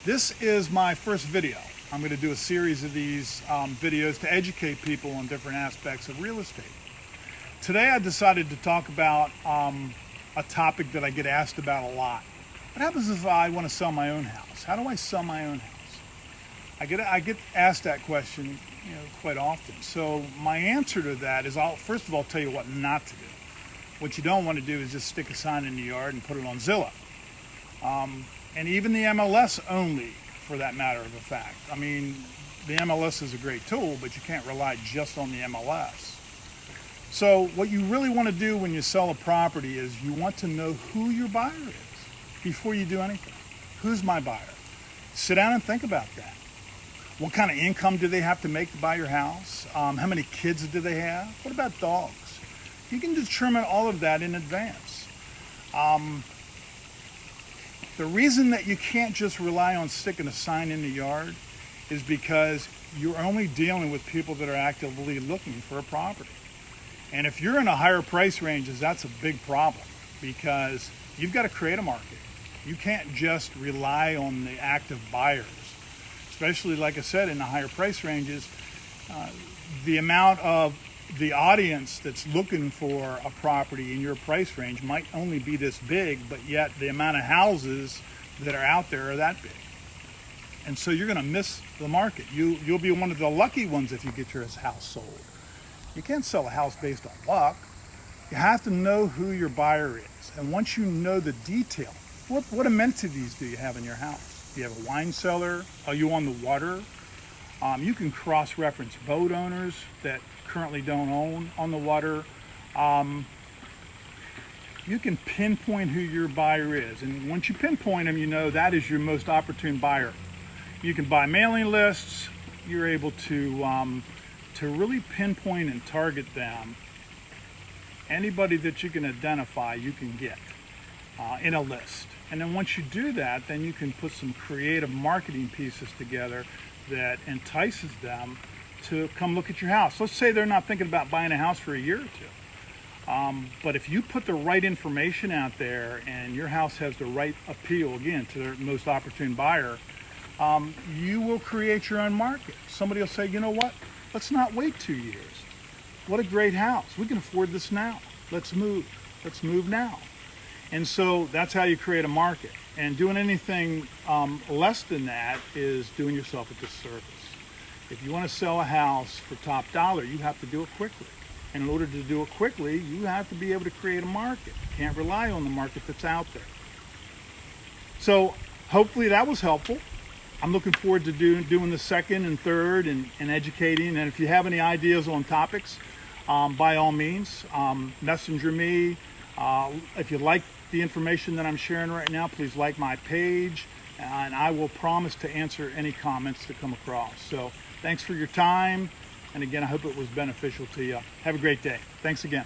This is my first video. I'm going to do a series of these videos to educate people on different aspects of real estate. Today I decided to talk about a topic that I get asked about a lot. What happens if I want to sell my own house? How do I sell my own house? I get asked that question, quite often. So my answer to that is first of all tell you what not to do. What you don't want to do is just stick a sign in the yard and put it on Zillow. And even the MLS only, for that matter of a fact. I mean, the MLS is a great tool, but you can't rely just on the MLS. So what you really want to do when you sell a property is you want to know who your buyer is before you do anything. Who's my buyer? Sit down and think about that. What kind of income do they have to make to buy your house? How many kids do they have? What about dogs? You can determine all of that in advance. The reason that you can't just rely on sticking a sign in the yard is because you're only dealing with people that are actively looking for a property. And if you're in a higher price ranges, that's a big problem because you've got to create a market. You can't just rely on the active buyers, especially, like I said, in the higher price ranges. The amount of the audience that's looking for a property in your price range might only be this big, but yet the amount of houses that are out there are that big. And so you're going to miss the market. You'll be one of the lucky ones if you get your house sold. You can't sell a house based on luck. You have to know who your buyer is. And once you know the detail, what amenities do you have in your house? Do you have a wine cellar? Are you on the water? You can cross-reference boat owners that currently don't own on the water. You can pinpoint who your buyer is, and once you pinpoint them, you know that is your most opportune buyer. You can buy mailing lists. You're able to really pinpoint and target them. Anybody that you can identify, you can get in a list. And then once you do that, then you can put some creative marketing pieces together that entices them to come look at your house. Let's say they're not thinking about buying a house for a year or two. But if you put the right information out there and your house has the right appeal, again, to their most opportune buyer, you will create your own market. Somebody will say, you know what? Let's not wait 2 years. What a great house. We can afford this now. Let's move. Let's move now. And so that's how you create a market. And doing anything less than that is doing yourself a disservice. If you want to sell a house for top dollar, you have to do it quickly. And in order to do it quickly, you have to be able to create a market. You can't rely on the market that's out there. So hopefully that was helpful. I'm looking forward to doing the second and third and educating. And if you have any ideas on topics, by all means, messenger me. If you like the information that I'm sharing right now, please like my page, and I will promise to answer any comments that come across. So thanks for your time, and again, I hope it was beneficial to you. Have a great day. Thanks again.